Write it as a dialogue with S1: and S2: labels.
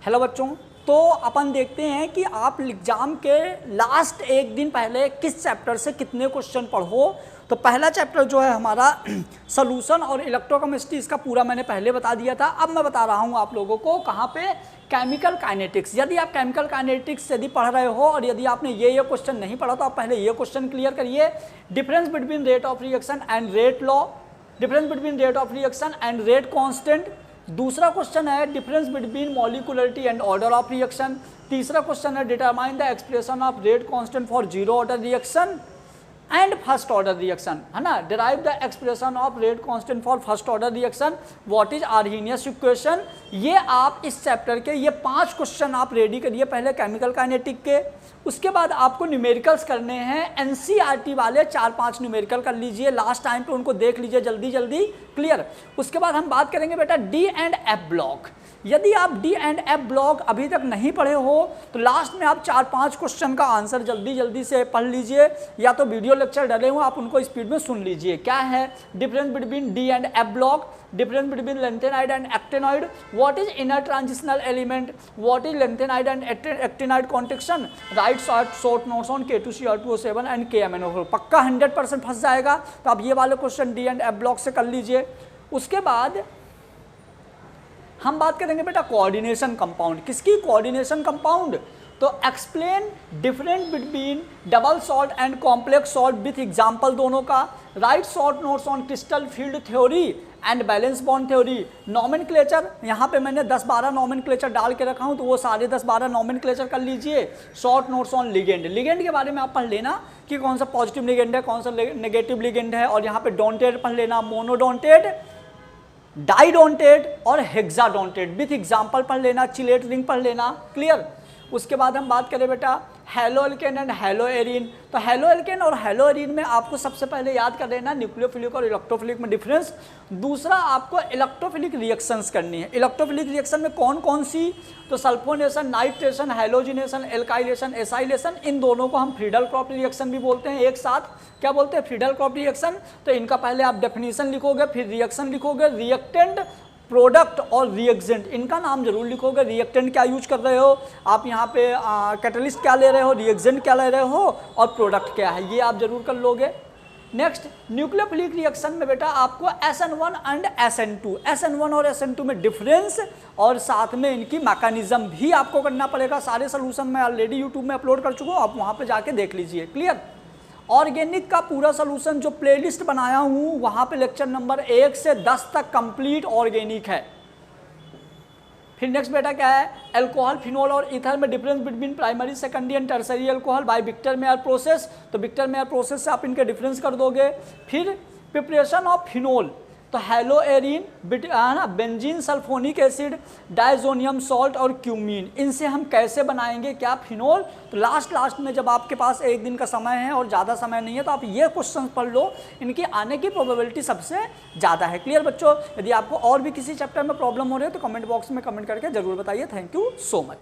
S1: Hello बच्चों, तो अपन देखते हैं कि आप एग्जाम के लास्ट एक दिन पहले किस चैप्टर से कितने क्वेश्चन पढ़ो। तो पहला चैप्टर जो है हमारा सॉल्यूशन और इलेक्ट्रोकेमिस्ट्री, इसका पूरा मैंने पहले बता दिया था। अब मैं बता रहा हूँ आप लोगों को कहाँ पे, केमिकल काइनेटिक्स। यदि आप केमिकल काइनेटिक्स यदि पढ़ रहे हो और यदि आपने ये क्वेश्चन नहीं पढ़ा तो आप पहले ये क्वेश्चन क्लियर करिए। Difference between rate of reaction and rate law, difference between rate of reaction and rate constant. दूसरा क्वेश्चन है difference between molecularity and order of reaction. तीसरा क्वेश्चन है determine the expression of rate constant for zero order reaction and first order reaction, है ना। Derive the expression of rate constant for first order reaction, what is Arrhenius equation. ये आप इस chapter के ये 5 question आप ready करिए पहले केमिकल काइनेटिक के। उसके बाद आपको न्यूमेरिकल्स करने हैं, एनसीईआरटी वाले 4-5 न्यूमेरिकल कर लीजिए, लास्ट टाइम पे उनको देख लीजिए जल्दी जल्दी, क्लियर। उसके बाद हम बात करेंगे बेटा डी एंड एफ ब्लॉक। यदि आप डी एंड एफ ब्लॉक अभी तक नहीं पढ़े हो तो लास्ट में आप 4-5 क्वेश्चन का आंसर जल्दी जल्दी से पढ़ लीजिए, या तो वीडियो लेक्चर डले हुए आप उनको स्पीड में सुन लीजिए। क्या है difference between D and F block, difference between lanthanide and actinide, what is inner transitional element, what is lanthanide and actinide contraction, write short notes on K2Cr2O7 and KMnO4। पक्का 100% फंस जाएगा, तो आप ये वाले question D and F block से कर लीजिए। उसके बाद हम बात करेंगे बेटा कोऑर्डिनेशन कंपाउंड। किसकी? Coordination compound. तो explain difference between double salt and complex salt with example दोनों का, right short notes on crystal field theory and valence bond theory. Nomenclature, यहाँ पे मैंने 10-12 नॉमेनक्लेचर डाल के रखा हूँ, तो वो सारे 10-12 नॉमेनक्लेचर कर लीजिए। Short notes on ligand, ligand के बारे में आप पढ़ लेना कि कौन सा पॉजिटिव लिगेंड है, कौन सा नेगेटिव लिगेंड है, और यहाँ पे डोंटेड पढ़ लेना, मोनोडोंटेड, डाइडोंटेड और हेक्साडोंटेड विथ एग्जाम्पल पढ़ लेना, चिलेट रिंग पढ़ लेना, क्लियर। उसके बाद हम बात करें बेटा halo alkane and hello arene. तो हेलो एल्केन और हेलो एरीन में आपको सबसे पहले याद कर लेना न्यूक्लियोफिलिक और इलेक्ट्रोफिलिक में डिफरेंस। दूसरा आपको इलेक्ट्रोफिलिक रिएक्शंस करनी है। इलेक्ट्रोफिलिक रिएक्शन में कौन कौन सी? तो sulphonation, nitration, halogenation, alkylation, acylation, इन दोनों को हम फ्रीडल क्रॉप रिएक्शन भी बोलते हैं एक साथ। क्या बोलते हैं? Friedel crop reaction. तो इनका पहले आप डेफिनेशन लिखोगे, फिर रिएक्शन लिखोगे, रिएक्टेंट, प्रोडक्ट और रिएक्जेंट, इनका नाम जरूर लिखोगे। रिएक्टेंट क्या यूज कर रहे हो आप, यहाँ पे कैटलिस्ट क्या ले रहे हो, रिएक्जेंट क्या ले रहे हो, और प्रोडक्ट क्या है, ये आप जरूर कर लोगे। नेक्स्ट न्यूक्लियोफिलिक रिएक्शन में बेटा आपको SN1 एंड SN2, SN1 और SN2 में डिफरेंस और साथ में इनकी मैकेनिज्म भी आपको करना पड़ेगा। सारे सोल्यूशन मैं ऑलरेडी यूट्यूब में अपलोड कर चुका हूँ, आप वहाँ पे जाके देख लीजिए, क्लियर। ऑर्गेनिक का पूरा सोल्यूशन जो प्लेलिस्ट बनाया हूँ वहाँ पे लेक्चर नंबर 1 से 10 तक कंप्लीट ऑर्गेनिक है। फिर नेक्स्ट बेटा क्या है, अल्कोहल, फिनोल और ईथर में difference between primary, secondary and tertiary alcohol by Victor Meyer process. तो विक्टर मेयर प्रोसेस से आप इनके डिफरेंस कर दोगे। फिर प्रिपरेशन ऑफ फिनोल, तो haloarene, benzene sulphonic acid, diazonium salt और क्यूमीन, इनसे हम कैसे बनाएंगे क्या, फिनोल। तो लास्ट में जब आपके पास एक दिन का समय है और ज़्यादा समय नहीं है तो आप ये क्वेश्चन पढ़ लो, इनकी आने की प्रोबेबिलिटी सबसे ज़्यादा है, क्लियर बच्चों। यदि आपको और भी किसी चैप्टर में प्रॉब्लम हो रही है तो कमेंट बॉक्स में कमेंट करके जरूर बताइए। Thank you so much.